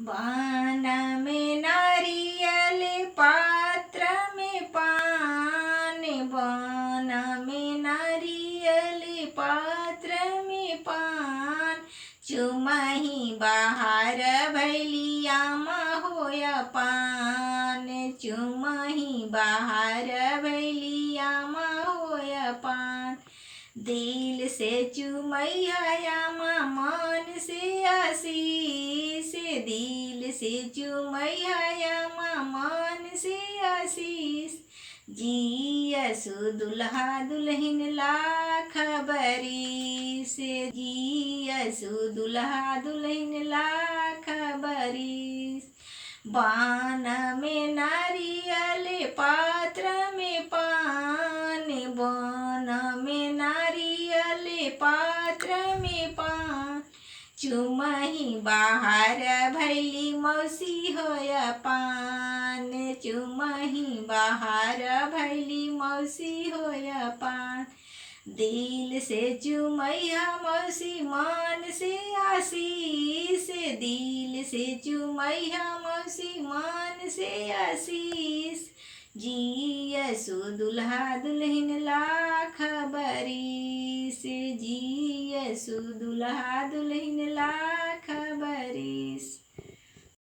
बान में नारियल पात्र में पान, बान में नारियल पात्र में पान, चुमही बाहर भैलिया होया पान, चुमही बाहर भैलिया होया पान। दिल से चुमैया मन से आशीष, दिल से चुमैया मन से आशीष। जियसु दुल्हा दुल्हन लाख बरिस, जियसु दुल्हा दुल्हन लाख बरिस। बान में नारियल पात्र में पान, बान में नारियल पात्र में पान, चुमही बाहर भैली मौसी होया पान, चुमही बाहर भैली मौसी होया पान। दिल से चुमैया मौसी मन से आशीष, दिल से चुमैया मौसी मन से आशीष। जियसु दुल्हा दुल्हन लाख बरिस, जियसु दुल्हा दुल्हन लाख